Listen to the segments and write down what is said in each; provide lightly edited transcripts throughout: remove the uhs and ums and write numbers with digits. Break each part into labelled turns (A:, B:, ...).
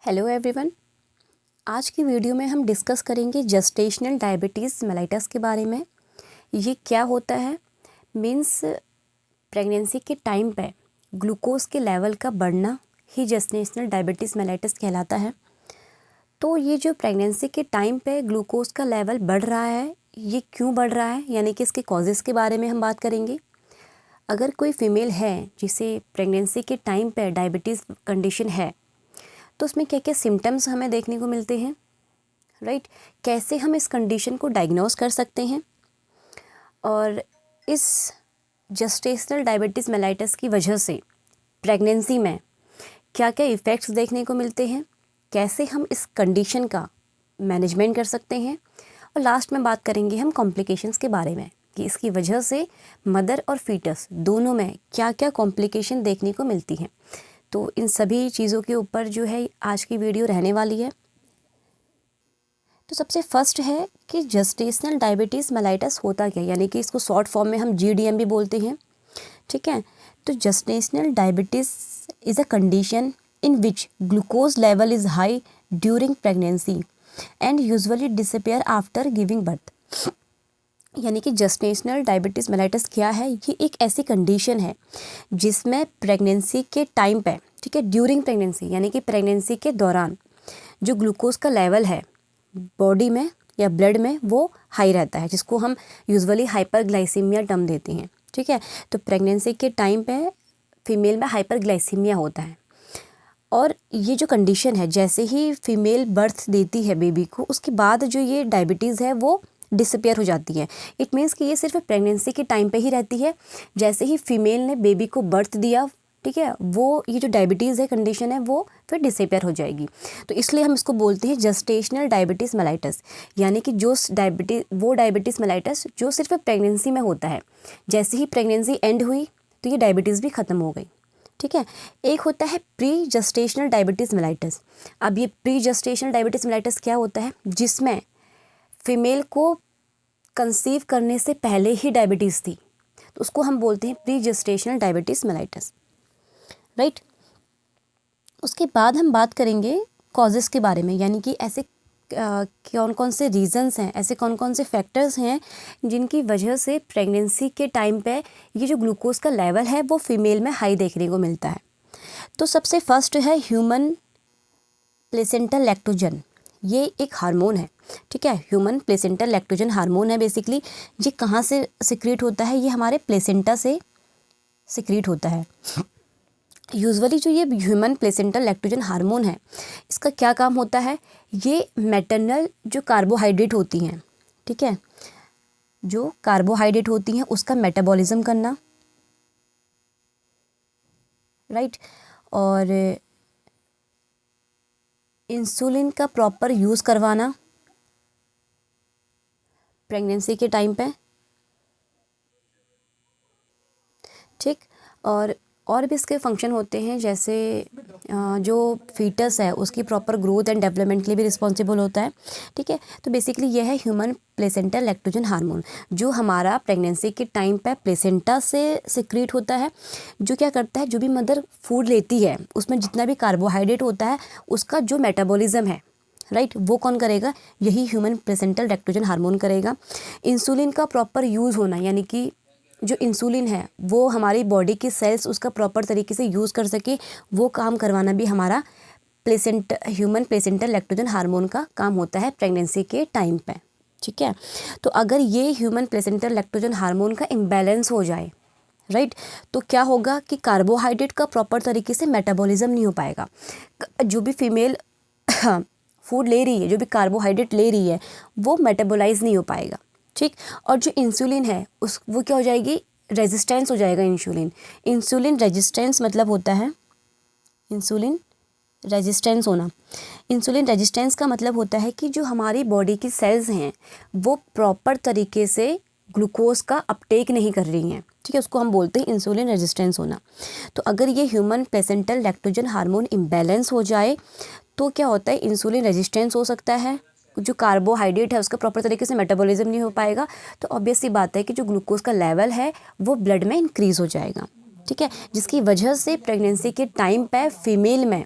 A: Hello everyone. आज की video में हम डिस्कस करेंगे जेस्टेशनल डायबिटीज़ मेलाइटस के बारे में। ये क्या होता है? मीन्स प्रेगनेंसी के टाइम पे ग्लूकोज के लेवल का बढ़ना ही जेस्टेशनल डायबिटीज़ मेलाइटस कहलाता है। तो ये जो प्रेगनेंसी के टाइम पे ग्लूकोज का लेवल बढ़ रहा है, ये क्यों बढ़ रहा है, यानी कि इसके कॉजेज़ के बारे में हम बात करेंगे। अगर कोई फीमेल है जिसे प्रेगनेंसी के टाइम पे डायबिटीज़ कंडीशन है, तो उसमें क्या क्या सिम्टम्स हमें देखने को मिलते हैं, राइट? कैसे हम इस कंडीशन को डायग्नोस कर सकते हैं और इस जेस्टेशनल डायबिटीज़ मेलाइटस की वजह से प्रेगनेंसी में क्या क्या इफ़ेक्ट्स देखने को मिलते हैं, कैसे हम इस कंडीशन का मैनेजमेंट कर सकते हैं, और लास्ट में बात करेंगे हम कॉम्प्लिकेशंस के बारे में कि इसकी वजह से मदर और फीटस दोनों में क्या क्या कॉम्प्लिकेशन देखने को मिलती हैं। तो इन सभी चीज़ों के ऊपर जो है आज की वीडियो रहने वाली है। तो सबसे फर्स्ट है कि जेस्टेशनल डायबिटीज़ मेलाइटस होता क्या, यानी कि इसको शॉर्ट फॉर्म में हम जीडीएम भी बोलते हैं, ठीक है। तो gestational diabetes is a condition in which glucose level is high during pregnancy and usually disappear after giving birth. यानी कि जेस्टेशनल डायबिटीज़ मेलाइटस क्या है? ये एक ऐसी कंडीशन है जिसमें प्रेगनेंसी के टाइम पे, ठीक है, ड्यूरिंग प्रेगनेंसी यानी कि प्रेगनेंसी के दौरान जो ग्लूकोज का लेवल है बॉडी में या ब्लड में वो हाई रहता है, जिसको हम यूजुअली हाइपरग्लाइसीमिया टर्म देते हैं, ठीक है। तो प्रेगनेंसी के टाइम पे फीमेल में हाइपरग्लाइसीमिया होता है, और ये जो कंडीशन है, जैसे ही फीमेल बर्थ देती है बेबी को, उसके बाद जो ये डायबिटीज़ है वो डिसअपियर हो जाती है। इट मीन्स कि ये सिर्फ प्रेगनेंसी के टाइम पे ही रहती है। जैसे ही फीमेल ने बेबी को बर्थ दिया, ठीक है, वो ये जो डायबिटीज़ है कंडीशन है वो फिर डिसअपियर हो जाएगी। तो इसलिए हम इसको बोलते हैं जेस्टेशनल डायबिटीज़ मेलाइटस, यानी कि जो डायबिटीज़ मेलाइटस जो सिर्फ प्रेगनेंसी में होता है। जैसे ही प्रेगनेंसी एंड हुई तो ये डायबिटीज़ भी ख़त्म हो गई, ठीक है। एक होता है प्री जेस्टेशनल डायबिटीज़ मेलाइटस। अब ये प्री जेस्टेशनल डायबिटीज़ मेलाइटस क्या होता है? जिसमें फीमेल को कंसीव करने से पहले ही डायबिटीज़ थी, तो उसको हम बोलते हैं pre gestational diabetes mellitus, right. उसके बाद हम बात करेंगे कॉजेज़ के बारे में, यानी कि ऐसे कौन कौन से रीज़न्स हैं, ऐसे कौन कौन से फैक्टर्स हैं जिनकी वजह से प्रेगनेंसी के टाइम पे ये जो ग्लूकोज का लेवल है वो फीमेल में हाई देखने को मिलता है। तो सबसे फर्स्ट है ह्यूमन प्लेसेंटल लैक्टोजन। ये एक हार्मोन है, ठीक है। ह्यूमन प्लेसेंटल लैक्टोजन हार्मोन है बेसिकली। ये कहाँ से सिक्रीट होता है? ये हमारे प्लेसेंटा से सिक्रीट होता है। यूजुअली जो ये ह्यूमन प्लेसेंटल लैक्टोजन हार्मोन है, इसका क्या काम होता है? ये मैटरनल जो कार्बोहाइड्रेट होती हैं, ठीक है, जो कार्बोहाइड्रेट होती हैं उसका मेटाबॉलिज्म करना, राइट, और इंसुलिन का प्रॉपर यूज़ करवाना प्रेगनेंसी के टाइम पे, ठीक। और भी इसके फंक्शन होते हैं, जैसे जो फीटस है उसकी प्रॉपर ग्रोथ एंड डेवलपमेंट के लिए भी रिस्पॉन्सिबल होता है, ठीक है। तो बेसिकली यह है ह्यूमन प्लेसेंटल लैक्टोजन हार्मोन, जो हमारा प्रेगनेंसी के टाइम पे प्लेसेंटा से सिक्रीट होता है, जो क्या करता है, जो भी मदर फूड लेती है उसमें जितना भी कार्बोहाइड्रेट होता है उसका जो मेटाबॉलिज्म है, राइट, वो कौन करेगा? यही ह्यूमन प्लेसेंटल लैक्टोजन हार्मोन करेगा। इंसुलिन का प्रॉपर यूज़ होना, यानी कि जो इंसुलिन है वो हमारी बॉडी की सेल्स उसका प्रॉपर तरीके से यूज़ कर सके, वो काम करवाना भी हमारा ह्यूमन प्लेसेंटल लैक्टोजन हार्मोन का काम होता है प्रेगनेंसी के टाइम पे, ठीक है। तो अगर ये ह्यूमन प्लेसेंटल लैक्टोजन हार्मोन का इम्बैलेंस हो जाए, राइट, तो क्या होगा कि कार्बोहाइड्रेट का प्रॉपर तरीके से मेटाबॉलिज्म नहीं हो पाएगा। जो भी फीमेल फूड ले रही है, जो भी कार्बोहाइड्रेट ले रही है, वो मेटाबोलाइज नहीं हो पाएगा, ठीक। और जो इंसुलिन है वो क्या हो जाएगी? रेजिस्टेंस हो जाएगा इंसुलिन रेजिस्टेंस मतलब होता है इंसुलिन रेजिस्टेंस होना। इंसुलिन रेजिस्टेंस का मतलब होता है कि जो हमारी बॉडी की सेल्स हैं वो प्रॉपर तरीके से ग्लूकोज का अपटेक नहीं कर रही हैं, ठीक है, उसको हम बोलते हैं इंसुलिन रेजिस्टेंस होना। तो अगर ये human placental lactogen hormone imbalance हो जाए तो क्या होता है? इंसुलिन रेजिस्टेंस हो सकता है, जो कार्बोहाइड्रेट है उसका प्रॉपर तरीके से मेटाबॉलिज्म नहीं हो पाएगा, तो ऑब्वियस सी बात है कि जो ग्लूकोज का लेवल है वो ब्लड में इंक्रीज़ हो जाएगा, ठीक है, जिसकी वजह से प्रेगनेंसी के टाइम पे फीमेल में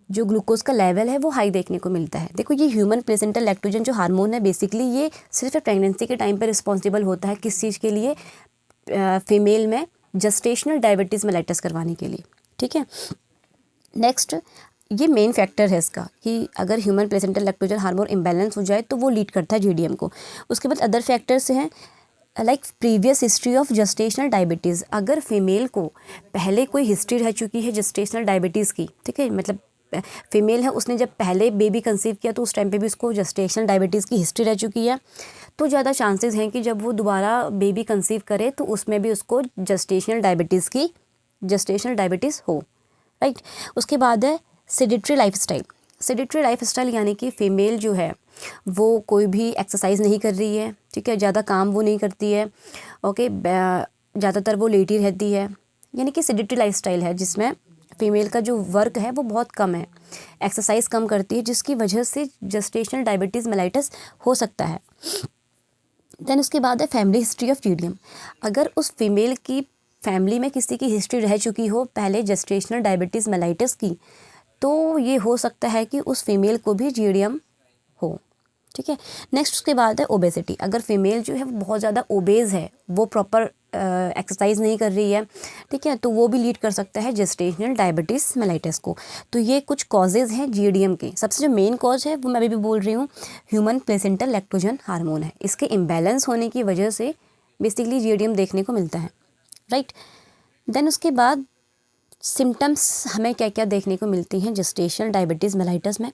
A: जो ग्लूकोज का लेवल है वो हाई देखने को मिलता है। देखो ये ह्यूमन प्लेसेंटल लैक्टोजन जो हार्मोन है बेसिकली ये सिर्फ प्रेगनेंसी के टाइम पर रिस्पॉन्सिबल होता है किस चीज़ के लिए, फीमेल में जस्टेशनल डायबिटीज़ मेलाइटस करवाने के लिए। ठीक है, नेक्स्ट ये मेन फैक्टर है इसका कि अगर human placental lactogen hormone imbalance हो जाए तो वो लीड करता है जीडीएम को। उसके बाद अदर फैक्टर्स हैं like previous history of gestational diabetes. अगर फीमेल को पहले कोई हिस्ट्री रह चुकी है जस्टेशनल डायबिटीज़ की, ठीक है, मतलब फीमेल है उसने जब पहले बेबी कंसीव किया तो उस टाइम पे भी उसको जस्टेशनल डायबिटीज़ की हिस्ट्री रह चुकी है, तो ज़्यादा चांसेस हैं कि जब वो दोबारा बेबी कंसीव करे तो उसमें भी उसको जस्टेशनल डायबिटीज़ हो। राइट, उसके बाद है सेडेंटरी लाइफस्टाइल। सेडेंटरी लाइफस्टाइल यानी कि फ़ीमेल जो है वो कोई भी एक्सरसाइज नहीं कर रही है, ठीक है, ज़्यादा काम वो नहीं करती है, ओके, ज़्यादातर वो लेटी रहती है, यानी कि सेडेंटरी लाइफस्टाइल है जिसमें फ़ीमेल का जो वर्क है वो बहुत कम है, एक्सरसाइज कम करती है, जिसकी वजह से जस्टेशनल डायबिटीज़ मेलाइटस हो सकता है। देन उसके बाद है फैमिली हिस्ट्री ऑफ जीडीएम। अगर उस फीमेल की फैमिली में किसी की हिस्ट्री रह चुकी हो पहले जस्टेशनल डायबिटीज़ मेलाइटस की, तो ये हो सकता है कि उस फीमेल को भी जीडीएम हो। ठीक है, नेक्स्ट उसके बाद है ओबेसिटी। अगर फीमेल जो है वो बहुत ज़्यादा ओबेज है, वो प्रॉपर एक्सरसाइज नहीं कर रही है, ठीक है, तो वो भी लीड कर सकता है जेस्टेशनल डायबिटीज़ मेलाइटस को। तो ये कुछ कॉजेज़ हैं जीडीएम के। सबसे जो मेन कॉज है वो मैं अभी भी बोल रही हूँ, ह्यूमन प्लेसेंटल लैक्टोजन हार्मोन है। इसके इम्बैलेंस होने की वजह से बेसिकली जीडीएम देखने को मिलता है। राइट, देन उसके बाद सिम्टम्स हमें क्या क्या देखने को मिलती हैं जेस्टेशनल डायबिटीज़ मेलाइटस में।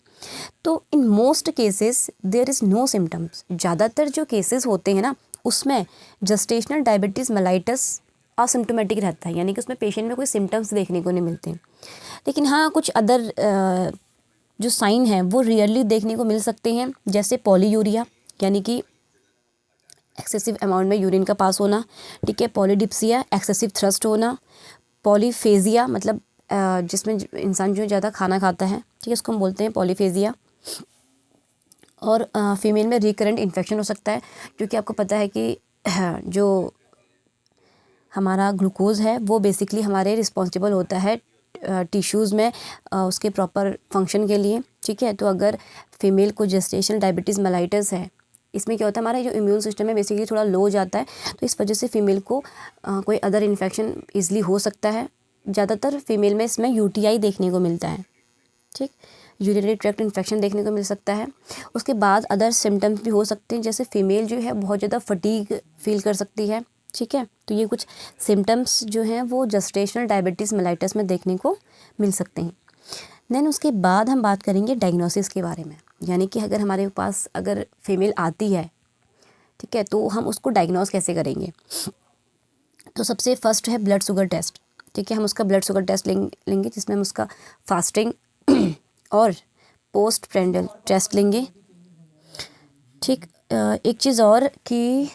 A: तो in most cases there is no symptoms. ज़्यादातर जो केसेस होते हैं ना उसमें जेस्टेशनल डायबिटीज़ मेलाइटस असिम्टोमेटिक रहता है, यानी कि उसमें पेशेंट में कोई सिम्टम्स देखने को नहीं मिलते। लेकिन हाँ, कुछ अदर जो साइन हैं वो रियरली देखने को मिल सकते हैं, जैसे पॉलीयूरिया यानी कि एक्सेसिव अमाउंट में यूरिन का पास होना, ठीक है, पॉलीडिप्सिया एक्सेसिव थ्रस्ट होना, पॉलीफेजिया मतलब जिसमें इंसान जो ज़्यादा खाना खाता है, ठीक है, उसको हम बोलते हैं पॉलीफेजिया। और फीमेल में रिकरेंट इन्फेक्शन हो सकता है, क्योंकि आपको पता है कि जो हमारा ग्लूकोज है वो बेसिकली हमारे रिस्पॉन्सिबल होता है टिश्यूज़ में उसके प्रॉपर फंक्शन के लिए। ठीक है, तो अगर फीमेल को जेस्टेशनल डायबिटीज़ मेलाइटस है, इसमें क्या होता है, हमारा जो इम्यून सिस्टम है बेसिकली थोड़ा लो हो जाता है, तो इस वजह से फीमेल को कोई अदर इन्फेक्शन ईजिली हो सकता है। ज़्यादातर फीमेल में इसमें यूटीआई देखने को मिलता है, ठीक, यूरिनरी ट्रैक्ट इन्फेक्शन देखने को मिल सकता है। उसके बाद अदर सिम्टम्स भी हो सकते हैं, जैसे फीमेल जो है बहुत ज़्यादा फटीग फील कर सकती है, ठीक है, तो ये कुछ सिम्टम्स जो हैं वो जेस्टेशनल डायबिटीज़ मेलाइटस में देखने को मिल सकते हैं। देन उसके बाद हम बात करेंगे डायग्नोसिस के बारे में, यानी कि अगर हमारे पास अगर फीमेल आती है, ठीक है, तो हम उसको डायग्नोस कैसे करेंगे। तो सबसे फर्स्ट है ब्लड शुगर टेस्ट, ठीक है, हम उसका ब्लड शुगर टेस्ट लेंगे जिसमें हम उसका फास्टिंग और पोस्ट प्रेंडल टेस्ट लेंगे। ठीक, एक चीज़ और कि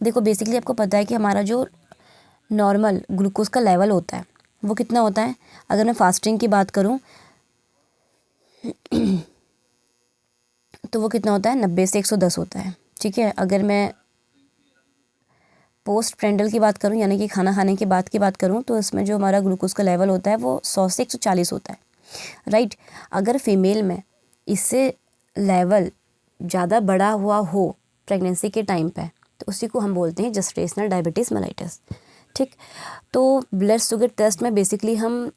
A: देखो बेसिकली आपको पता है कि हमारा जो नॉर्मल ग्लूकोज का लेवल होता है वो कितना होता है। अगर मैं फास्टिंग की बात करूं तो वो कितना होता है, 90 से 110 होता है। ठीक है, अगर मैं पोस्ट प्रेंडल की बात करूं यानी कि खाना खाने के बाद की बात करूं तो इसमें जो हमारा ग्लूकोज का लेवल होता है वो 100 से 140 होता है। राइट, अगर फीमेल में इससे लेवल ज़्यादा बढ़ा हुआ हो प्रेगनेंसी के टाइम पे तो उसी को हम बोलते हैं जेस्टेशनल डायबिटीज़ मेलाइटस। ठीक, तो ब्लड शुगर टेस्ट में बेसिकली हम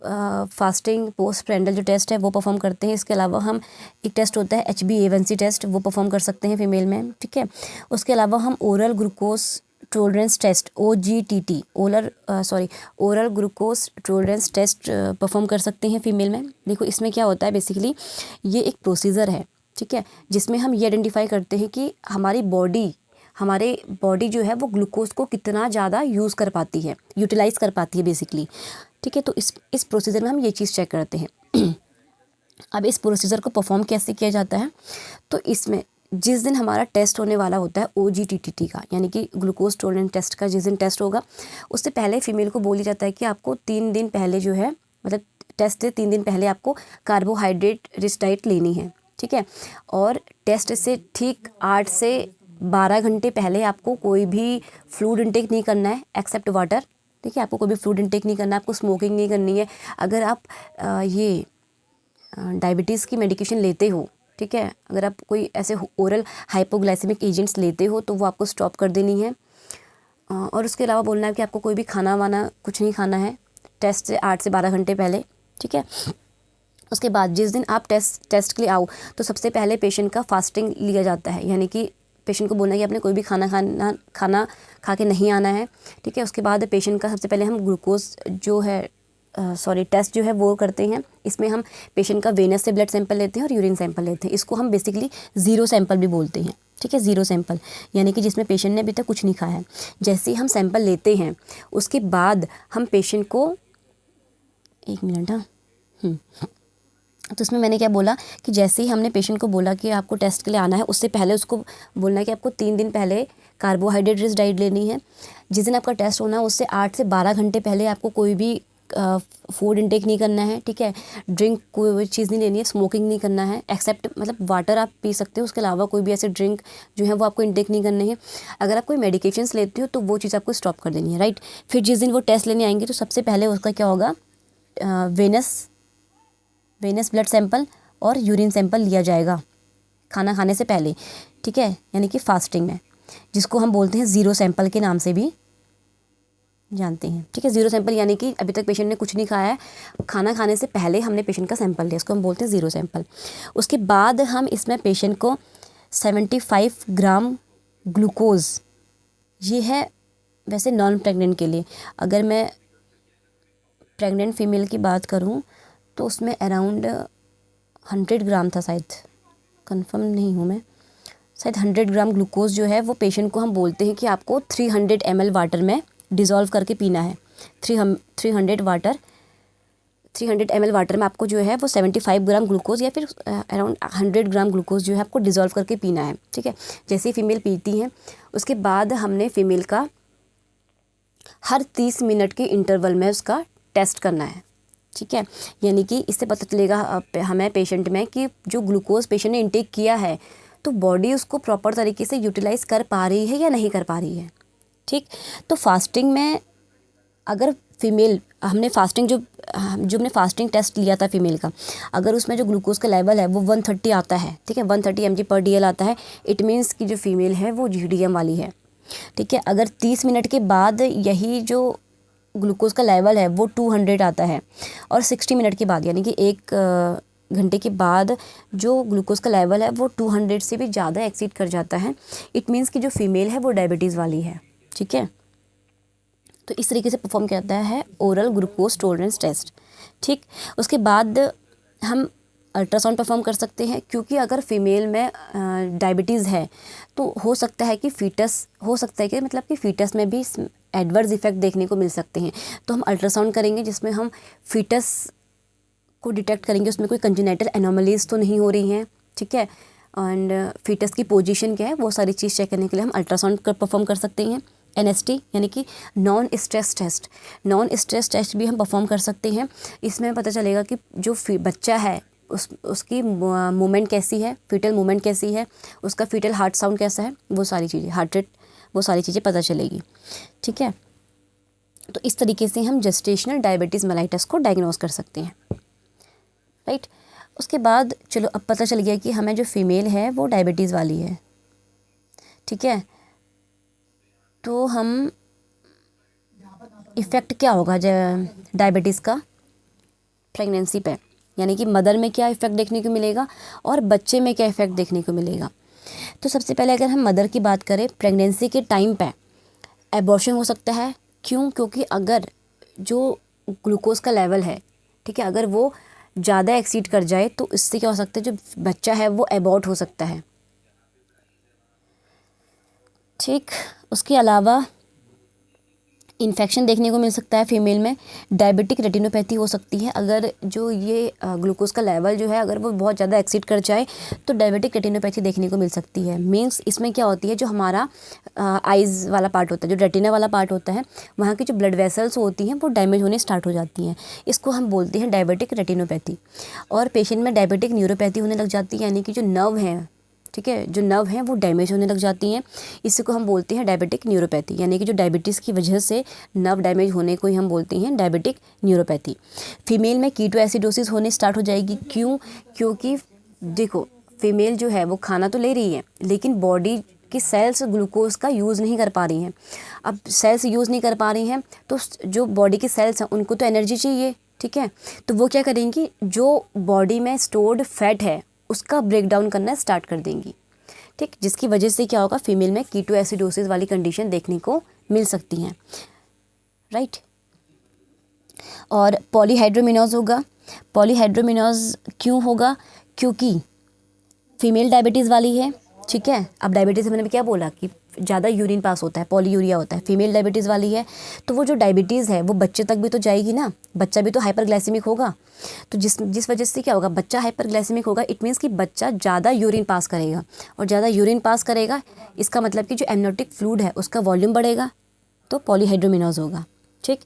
A: फास्टिंग पोस्ट प्रेंडल जो टेस्ट है वो परफॉर्म करते हैं। इसके अलावा हम एक टेस्ट होता है HbA1c टेस्ट, वो परफॉर्म कर सकते हैं फीमेल में। ठीक है, उसके अलावा हम oral glucose tolerance test OGTT oral glucose tolerance test perform कर सकते हैं फीमेल में। देखो इसमें क्या होता है, बेसिकली ये एक प्रोसीजर है, ठीक है, जिसमें हम ये आइडेंटिफाई करते हैं कि हमारी बॉडी जो है वो ग्लूकोज को कितना ज़्यादा यूज़ कर पाती है, यूटिलाइज़ कर पाती है बेसिकली। ठीक है, तो इस प्रोसीजर में हम ये चीज़ चेक करते हैं। अब इस प्रोसीजर को परफॉर्म कैसे किया जाता है, तो इसमें जिस दिन हमारा टेस्ट होने वाला होता है OGTT का, यानी कि ग्लूकोज टॉलरेंस टेस्ट का जिस दिन टेस्ट होगा उससे पहले फीमेल को बोली जाता है कि आपको 3 दिन पहले जो है, मतलब टेस्ट से 3 दिन पहले आपको कार्बोहाइड्रेट रिच डाइट लेनी है। ठीक है, और टेस्ट से ठीक 8 से 12 घंटे पहले आपको कोई भी फ्लूइड इंटेक नहीं करना है एक्सेप्ट वाटर। ठीक है, आपको कोई भी फ्लूइड इंटेक नहीं करना है, आपको स्मोकिंग नहीं करनी है। अगर आप ये डायबिटीज़ की मेडिकेशन लेते हो, ठीक है, अगर आप कोई ऐसे ओरल हाइपोग्लाइसेमिक एजेंट्स लेते हो तो वो आपको स्टॉप कर देनी है। और उसके अलावा बोलना है कि आपको कोई भी खाना वाना कुछ नहीं खाना है टेस्ट से 8 से 12 घंटे पहले, ठीक है। उसके बाद जिस दिन आप टेस्ट के लिए आओ तो सबसे पहले पेशेंट का फास्टिंग लिया जाता है, यानी कि पेशेंट को बोलना है कि आपने कोई भी खाना खा के नहीं आना है, ठीक है। उसके बाद पेशेंट का सबसे पहले हम ग्लूकोज जो है टेस्ट जो है वो करते हैं। इसमें हम पेशेंट का वेनस से ब्लड सैंपल लेते हैं और यूरिन सैंपल लेते हैं। इसको हम बेसिकली ज़ीरो सैंपल भी बोलते हैं, ठीक है, ज़ीरो सैंपल, यानी कि जिसमें पेशेंट ने अभी तक कुछ नहीं खाया है। जैसे ही हम सैंपल लेते हैं उसके बाद हम पेशेंट को, एक मिनट, हाँ, तो इसमें मैंने क्या बोला कि जैसे ही हमने पेशेंट को बोला कि आपको टेस्ट के लिए आना है, उससे पहले उसको बोलना है कि आपको 3 दिन पहले कार्बोहाइड्रेट रिच डाइट लेनी है। जिस दिन आपका टेस्ट होना है उससे 8 से 12 घंटे पहले आपको कोई भी फूड इंटेक नहीं करना है, ठीक है। ड्रिंक कोई चीज़ नहीं लेनी है, स्मोकिंग नहीं करना है, एक्सेप्ट मतलब वाटर आप पी सकते हो, उसके अलावा कोई भी ऐसे ड्रिंक जो है वो आपको इंटेक नहीं करनी है। अगर आप कोई मेडिकेशंस लेते हो तो वो चीज़ आपको स्टॉप कर देनी है, राइट। फिर जिस दिन वो टेस्ट लेने आएंगे तो सबसे पहले उसका क्या होगा, वेनस ब्लड सैंपल और यूरिन सैंपल लिया जाएगा खाना खाने से पहले, ठीक है, यानी कि फास्टिंग में, जिसको हम बोलते हैं ज़ीरो सैंपल के नाम से भी जानते हैं, ठीक है। ज़ीरो सैंपल यानी कि अभी तक पेशेंट ने कुछ नहीं खाया है, खाना खाने से पहले हमने पेशेंट का सैंपल लिया, इसको हम बोलते हैं ज़ीरो सैंपल। उसके बाद हम इसमें पेशेंट को 75 ग्राम ग्लूकोज, ये है वैसे नॉन प्रेग्नेंट के लिए। अगर मैं प्रेग्नेंट फीमेल की बात करूं तो उसमें अराउंड 100 ग्राम था, शायद, कंफर्म नहीं हूँ मैं, शायद 100 ग्राम ग्लूकोज जो है वो पेशेंट को हम बोलते हैं कि आपको 300 ml वाटर में डिज़ोल्व करके पीना है। 300 ml वाटर में आपको जो है वो 75 ग्राम ग्लूकोज या फिर अराउंड 100 ग्राम ग्लूकोज जो है आपको डिज़ोल्व करके पीना है, ठीक है। जैसे ही फीमेल पीती हैं उसके बाद हमने फीमेल का हर 30 मिनट के इंटरवल में उसका टेस्ट करना है, ठीक है। यानी कि इससे पता चलेगा हमें पेशेंट में कि जो ग्लूकोज पेशेंट ने इंटेक किया है तो बॉडी उसको प्रॉपर तरीके से यूटिलाइज़ कर पा रही है या नहीं कर पा रही है, ठीक। तो फास्टिंग में अगर फीमेल हमने फास्टिंग जो हमने फास्टिंग टेस्ट लिया था फीमेल का, अगर उसमें जो ग्लूकोज का लेवल है वो 130 आता है, ठीक है, 130 mg/dl आता है, इट मीन्स कि जो फीमेल है वो GDM वाली है, ठीक है। अगर 30 मिनट के बाद यही जो ग्लूकोज का लेवल है वो 200 आता है और 60 मिनट के बाद यानी कि 1 घंटे के बाद जो ग्लूकोज का लेवल है वो 200 से भी ज़्यादा एक्सीड कर जाता है, इट मीन्स कि जो फीमेल है वो डायबिटीज़ वाली है, ठीक है। तो इस तरीके से परफॉर्म करता है ओरल ग्लूकोज टॉलरेंस टेस्ट, ठीक। उसके बाद हम अल्ट्रासाउंड परफॉर्म कर सकते हैं, क्योंकि अगर फीमेल में डायबिटीज़ है तो हो सकता है कि फीटस में भी एडवर्स इफ़ेक्ट देखने को मिल सकते हैं। तो हम अल्ट्रासाउंड करेंगे जिसमें हम फीटस को डिटेक्ट करेंगे उसमें कोई कंजेनिटल एनोमलीज तो नहीं हो रही हैं, ठीक है, एंड फीटस की पोजीशन क्या है वो सारी चीज़ चेक करने के लिए हम अल्ट्रासाउंड परफॉर्म कर सकते हैं। NST यानी कि नॉन स्ट्रेस टेस्ट भी हम परफॉर्म कर सकते हैं। इसमें पता चलेगा कि जो बच्चा है उसकी मूवमेंट कैसी है, फीटल मूवमेंट कैसी है, उसका फीटल हार्ट साउंड कैसा है, वो सारी चीज़ें, हार्ट रेट, वो सारी चीज़ें पता चलेगी, ठीक है। तो इस तरीके से हम जेस्टेशनल डायबिटीज़ मेलाइटस को डायग्नोस कर सकते हैं, राइट। उसके बाद चलो अब पता चल गया कि हमें जो फीमेल है वो डायबिटीज़ वाली है, ठीक है। तो हम इफ़ेक्ट क्या होगा डायबिटीज़ का प्रेगनेंसी पे, यानी कि मदर में क्या इफ़ेक्ट देखने को मिलेगा और बच्चे में क्या इफ़ेक्ट देखने को मिलेगा। तो सबसे पहले अगर हम मदर की बात करें, प्रेगनेंसी के टाइम पे एबॉर्शन हो सकता है। क्यों? क्योंकि अगर जो ग्लूकोज का लेवल है, ठीक है, अगर वो ज़्यादा एक्सीड कर जाए तो इससे क्या हो सकता है, जो बच्चा है वो एबॉर्ट हो सकता है, ठीक। उसके अलावा इन्फेक्शन देखने को मिल सकता है फीमेल में, डायबिटिक रेटिनोपैथी हो सकती है। अगर जो ये ग्लूकोज का लेवल जो है अगर वो बहुत ज़्यादा एक्सीड कर जाए तो डायबिटिक रेटिनोपैथी देखने को मिल सकती है। मीन्स इसमें क्या होती है, जो हमारा आइज़ वाला पार्ट होता है, जो रेटिना वाला पार्ट होता है, वहाँ की जो ब्लड वेसल्स होती हैं वो डैमेज होने स्टार्ट हो जाती हैं। इसको हम बोलते हैं डायबिटिक रेटिनोपैथी। और पेशेंट में डायबिटिक न्यूरोपैथी होने लग जाती है, यानी कि जो नर्व हैं ठीक है, जो नर्व हैं वो डैमेज होने लग जाती हैं। इसी को हम बोलते हैं डायबिटिक न्यूरोपैथी, यानी कि जो डायबिटीज़ की वजह से नर्व डैमेज होने को ही हम बोलते हैं डायबिटिक न्यूरोपैथी। फीमेल में कीटो एसिडोसिस होने स्टार्ट हो जाएगी। क्यों? क्योंकि देखो, फीमेल जो है वो खाना तो ले रही है, लेकिन बॉडी की सेल्स ग्लूकोज का यूज़ नहीं कर पा रही हैं। अब सेल्स यूज़ नहीं कर पा रही हैं तो जो बॉडी की सेल्स हैं उनको तो एनर्जी चाहिए, ठीक है। तो वो क्या करेंगी, जो बॉडी में स्टोर्ड फैट है उसका ब्रेक डाउन करना स्टार्ट कर देंगी, ठीक, जिसकी वजह से क्या होगा, फीमेल में कीटो एसिडोसिस वाली कंडीशन देखने को मिल सकती हैं, राइट। और पॉलीहाइड्रोमिनोज होगा। पॉलीहाइड्रोमिनोज क्यों होगा? क्योंकि फीमेल डायबिटीज़ वाली है, ठीक है। अब डायबिटीज़ मैंने क्या बोला कि ज़्यादा यूरिन पास होता है, पॉलीयूरिया होता है। फीमेल डायबिटीज़ वाली है तो वो जो डायबिटीज़ है वो बच्चे तक भी तो जाएगी ना, बच्चा भी तो हाइपरग्लाइसेमिक होगा। तो जिस वजह से क्या होगा, बच्चा हाइपरग्लाइसेमिक होगा, इट मीन्स कि बच्चा ज़्यादा यूरिन पास करेगा, और ज़्यादा यूरिन पास करेगा इसका मतलब कि जो एमनियोटिक फ्लूइड है उसका वॉल्यूम बढ़ेगा, तो पॉलीहाइड्रोमिनोज होगा, ठीक।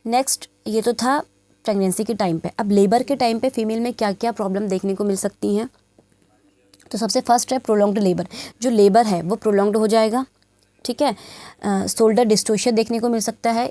A: नेक्स्ट, ये तो था प्रेगनेंसी के टाइम पे। अब लेबर के टाइम पे फीमेल में क्या क्या प्रॉब्लम देखने को मिल सकती हैं। तो सबसे फर्स्ट है प्रोलॉन्ग्ड लेबर। जो लेबर है वो प्रोलॉन्ग्ड हो जाएगा, ठीक है। शोल्डर डिस्टोशिया देखने को मिल सकता है।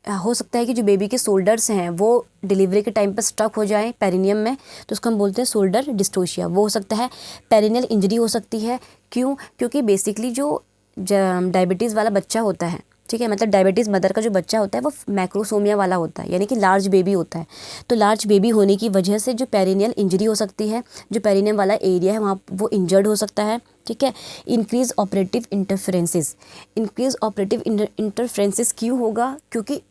A: हो सकता है कि जो बेबी के शोल्डर्स हैं वो डिलीवरी के टाइम पर स्टक हो जाएं पेरिनियम में, तो उसको हम बोलते हैं शोल्डर डिस्टोशिया। वो हो सकता है। पेरिनियल इंजरी हो सकती है। क्यों? क्योंकि बेसिकली जो डायबिटीज़ वाला बच्चा होता है, ठीक है, मतलब डायबिटीज़ मदर का जो बच्चा होता है वो मैक्रोसोमिया वाला होता है, यानी कि लार्ज बेबी होता है। तो लार्ज बेबी होने की वजह से जो पेरिनियल इंजरी हो सकती है, जो पेरिनियम वाला एरिया है वहाँ वो इंजर्ड हो सकता है, ठीक है। Increase operative interferences. Increase operative interferences क्यों होगा? क्योंकि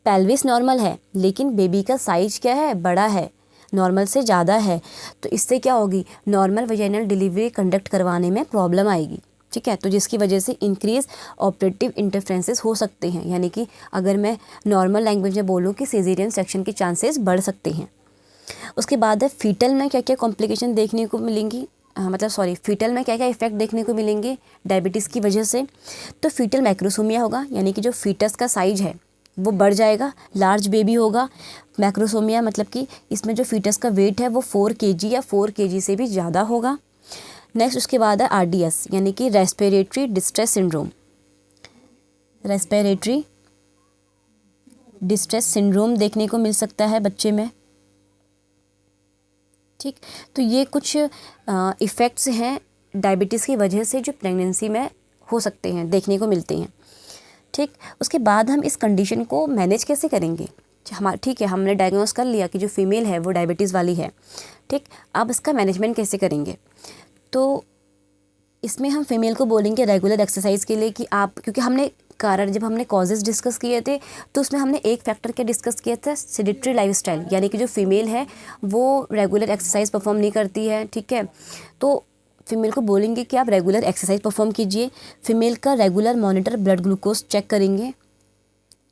A: पेल्विस नॉर्मल है लेकिन बेबी का साइज क्या है, बड़ा है, नॉर्मल से ज़्यादा है। तो इससे क्या होगी, नॉर्मल वेजाइनल डिलीवरी कंडक्ट करवाने में प्रॉब्लम आएगी, ठीक है। तो जिसकी वजह से इंक्रीज ऑपरेटिव इंटरफ्रेंसेस हो सकते हैं, यानी कि अगर मैं नॉर्मल लैंग्वेज में बोलूँ कि सिजेरियन सेक्शन के चांसेस बढ़ सकते हैं। उसके बाद है फीटल में क्या क्या कॉम्प्लिकेशन देखने को मिलेंगी, फीटल में क्या क्या इफेक्ट देखने को मिलेंगे डायबिटीज़ की वजह से। तो फीटल मैक्रोसोमिया होगा, यानी कि जो फीटस का साइज है वो बढ़ जाएगा, लार्ज बेबी होगा। मैक्रोसोमिया मतलब कि इसमें जो फीटस का वेट है वो 4 kg या 4 kg से भी ज़्यादा होगा। नेक्स्ट उसके बाद है RDS, यानी कि respiratory distress syndrome. Respiratory distress syndrome देखने को मिल सकता है बच्चे में, ठीक। तो ये कुछ इफ़ेक्ट्स हैं डायबिटीज़ की वजह से जो प्रेगनेंसी में हो सकते हैं, देखने को मिलते हैं, ठीक। उसके बाद हम इस कंडीशन को मैनेज कैसे करेंगे। ठीक है, हमने डायग्नोस कर लिया कि जो फीमेल है वो डायबिटीज़ वाली है, ठीक। अब इसका मैनेजमेंट कैसे करेंगे। तो इसमें हम फीमेल को बोलेंगे रेगुलर एक्सरसाइज के लिए कि आप, क्योंकि हमने कारण जब हमने कॉजेज़ डिस्कस किए थे तो उसमें हमने एक फैक्टर क्या डिस्कस किया था, सेडेंटरी लाइफस्टाइल, यानी कि जो फीमेल है वो रेगुलर एक्सरसाइज परफॉर्म नहीं करती है, ठीक है। तो फीमेल को बोलेंगे कि आप रेगुलर एक्सरसाइज परफॉर्म कीजिए। फीमेल का regular monitor blood glucose check करेंगे,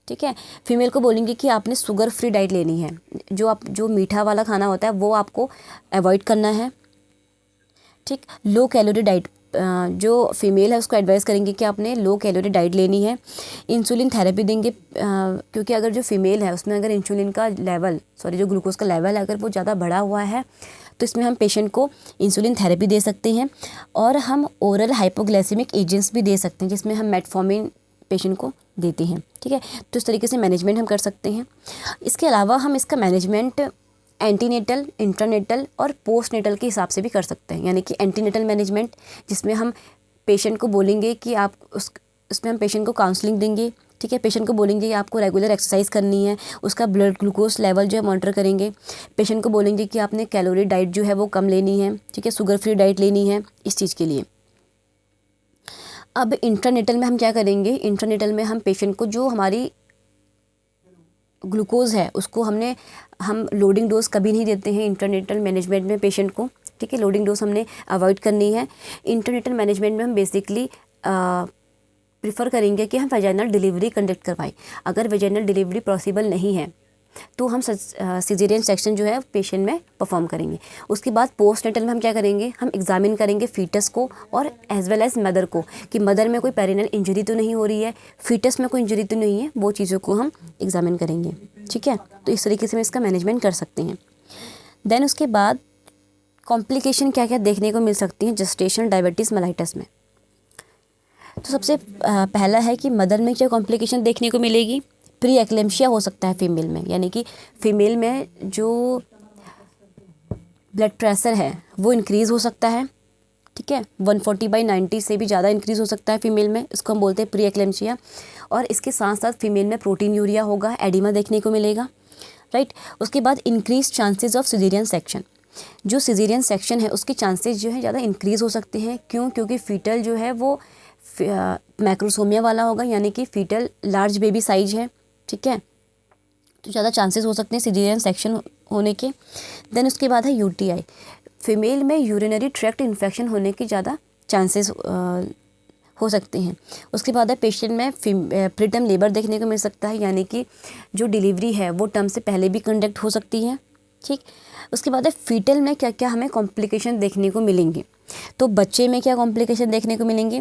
A: ठीक है। फीमेल को बोलेंगे कि आपने शुगर फ्री डाइट लेनी है, जो मीठा वाला खाना होता है वो आपको अवॉइड करना है, ठीक। लो कैलोरी डाइट, जो फीमेल है उसको एडवाइस करेंगे कि आपने लो कैलोरी डाइट लेनी है। इंसुलिन थेरेपी देंगे, क्योंकि अगर जो फीमेल है उसमें अगर इंसुलिन का लेवल, जो ग्लूकोज का लेवल है अगर वो ज़्यादा बढ़ा हुआ है तो इसमें हम पेशेंट को इंसुलिन थेरेपी दे सकते हैं। और हम ओरल हाइपोग्लाइसेमिक एजेंट्स भी दे सकते हैं, जिसमें हम मेटफॉर्मिन पेशेंट को देते हैं, ठीक है। तो इस तरीके से मैनेजमेंट हम कर सकते हैं। इसके अलावा हम इसका मैनेजमेंट एंटीनेटल, इंट्रानेटल और पोस्टनेटल के हिसाब से भी कर सकते हैं। यानी कि एंटीनेटल मैनेजमेंट, जिसमें हम पेशेंट को बोलेंगे कि आप उसमें हम पेशेंट को काउंसलिंग देंगे, ठीक है। पेशेंट को बोलेंगे कि आपको रेगुलर एक्सरसाइज करनी है, उसका ब्लड ग्लूकोज लेवल जो है मॉनिटर करेंगे। पेशेंट को बोलेंगे कि आपने कैलोरी डाइट जो है वो कम लेनी है, ठीक है, शुगर फ्री डाइट लेनी है इस चीज़ के लिए। अब इंट्रानेटल में हम क्या करेंगे, इंट्रानेटल में हम पेशेंट को जो हमारी ग्लूकोज है उसको हम लोडिंग डोज कभी नहीं देते हैं इंटरनेटल मैनेजमेंट में पेशेंट को, ठीक है। लोडिंग डोज हमने अवॉइड करनी है। इंटरनेटल मैनेजमेंट में हम बेसिकली प्रिफर करेंगे कि हम वेजाइनल डिलीवरी कंडक्ट करवाएं। अगर वेजाइनल डिलीवरी पॉसिबल नहीं है तो हम सिजेरियन सेक्शन जो है पेशेंट में परफॉर्म करेंगे। उसके बाद पोस्टनेटल में हम क्या करेंगे, हम एग्जामिन करेंगे फीटस को और एज वेल एज मदर को, कि मदर में कोई पेरिनल इंजरी तो नहीं हो रही है, फीटस में कोई इंजरी तो नहीं है, वो चीज़ों को हम एग्जामिन करेंगे, ठीक है। तो इस तरीके से हम इसका मैनेजमेंट कर सकते हैं। देन उसके बाद कॉम्प्लिकेशन क्या क्या देखने को मिल सकती हैं जेस्टेशनल डायबिटीज़ मेलाइटस में। तो सबसे पहला है कि मदर में क्या कॉम्प्लिकेशन देखने को मिलेगी, प्री एक्लेम्शिया हो सकता है फीमेल में, यानी कि फीमेल में जो ब्लड प्रेशर है वो इंक्रीज़ हो सकता है, ठीक है, 140/90 से भी ज़्यादा इंक्रीज़ हो सकता है फीमेल में, इसको हम बोलते हैं प्री एक्लेम्शिया। और इसके साथ साथ फीमेल में प्रोटीन यूरिया होगा, एडिमा देखने को मिलेगा, राइट। उसके बाद increase chances of caesarean section, जो सिजेरियन सेक्शन है उसके चांसेस जो है ज़्यादा इंक्रीज़ हो सकते हैं। क्यों? क्योंकि फीटल जो है वो मैक्रोसोमिया वाला होगा, यानी कि फीटल लार्ज बेबी साइज है, ठीक है, तो ज़्यादा चांसेस हो सकते हैं सिजेरियन सेक्शन होने के। देन उसके बाद है यूटीआई, फीमेल में यूरिनरी ट्रैक्ट इन्फेक्शन होने की ज़्यादा चांसेस हो सकते हैं। उसके बाद है पेशेंट में प्रीटर्म लेबर देखने को मिल सकता है, यानी कि जो डिलीवरी है वो टर्म से पहले भी कंडक्ट हो सकती है, ठीक। उसके बाद है फीटल में क्या क्या हमें कॉम्प्लिकेशन देखने को मिलेंगे। तो बच्चे में क्या कॉम्प्लिकेशन देखने को मिलेंगे,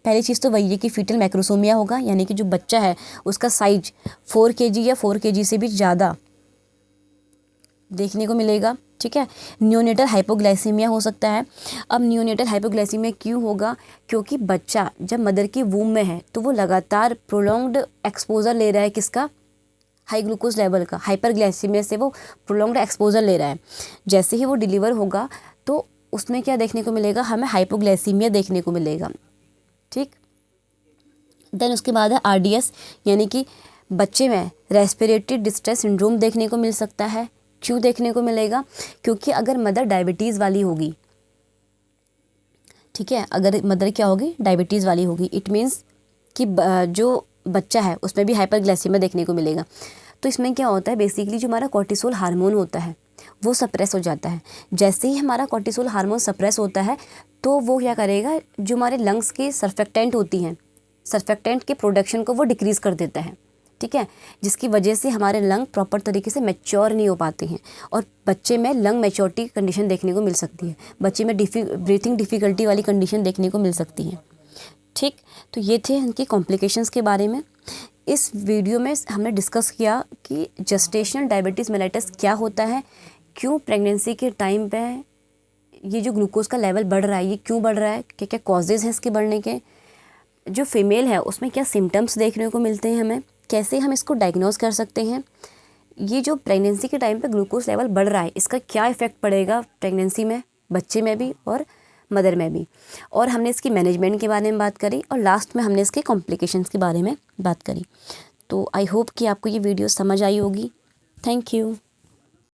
A: पहली चीज़ तो वही है कि फीटल मैक्रोसोमिया होगा, यानी कि जो बच्चा है उसका साइज 4 kg या 4 kg से भी ज़्यादा देखने को मिलेगा, ठीक है। न्यूनेटल हाइपोग्लाइसीमिया हो सकता है। अब न्यूनेटल हाइपोग्लाइसीमिया क्यों होगा, क्योंकि बच्चा जब मदर की वूम में है तो वो लगातार प्रोलॉन्ग्ड एक्सपोजर ले रहा है, किसका, हाई ग्लूकोज लेवल का, हाइपरग्लाइसीमिया से वो प्रोलॉन्ग्ड एक्सपोजर ले रहा है। जैसे ही वो डिलीवर होगा तो उसमें क्या देखने को मिलेगा, हमें हाइपोग्लाइसीमिया देखने को मिलेगा, ठीक। देन उसके बाद है आरडीएस, यानी कि बच्चे में रेस्पिरेटरी डिस्ट्रेस सिंड्रोम देखने को मिल सकता है। क्यों देखने को मिलेगा, क्योंकि अगर मदर डायबिटीज़ वाली होगी, ठीक है, अगर मदर क्या होगी, डायबिटीज़ वाली होगी, इट मीन्स कि जो बच्चा है उसमें भी हाइपरग्लाइसीमिया देखने को मिलेगा। तो इसमें क्या होता है, बेसिकली जो हमारा कोर्टिसोल हार्मोन होता है वो सप्रेस हो जाता है। जैसे ही हमारा कोर्टिसोल हार्मोन सप्रेस होता है तो वो क्या करेगा, जो हमारे लंग्स की सर्फेक्टेंट होती हैं, सर्फेक्टेंट के प्रोडक्शन को वो डिक्रीज़ कर देता है, ठीक है, जिसकी वजह से हमारे लंग प्रॉपर तरीके से मैच्योर नहीं हो पाते हैं और बच्चे में लंग मैच्योरिटी कंडीशन देखने को मिल सकती है, बच्चे में ब्रीथिंग डिफ़िकल्टी वाली कंडीशन देखने को मिल सकती है, ठीक। तो ये थे इनकी कॉम्प्लिकेशंस के बारे में। इस वीडियो में हमने डिस्कस किया कि जेस्टेशनल डायबिटीज़ मेलाइटस क्या होता है, क्यों प्रेगनेंसी के टाइम पे ये जो ग्लूकोज का लेवल बढ़ रहा है ये क्यों बढ़ रहा है, क्या क्या कॉजेज़ हैं इसके बढ़ने के, जो फीमेल है उसमें क्या सिम्टम्स देखने को मिलते हैं, हमें कैसे हम इसको डायग्नोज कर सकते हैं, ये जो प्रेगनेंसी के टाइम पे ग्लूकोज लेवल बढ़ रहा है इसका क्या इफ़ेक्ट पड़ेगा प्रेगनेंसी में, बच्चे में भी और मदर में भी, और हमने इसकी मैनेजमेंट के बारे में बात करी और लास्ट में हमने इसके कॉम्प्लिकेशंस के बारे में बात करी। तो आई होप कि आपको ये वीडियो समझ आई होगी। Thank you.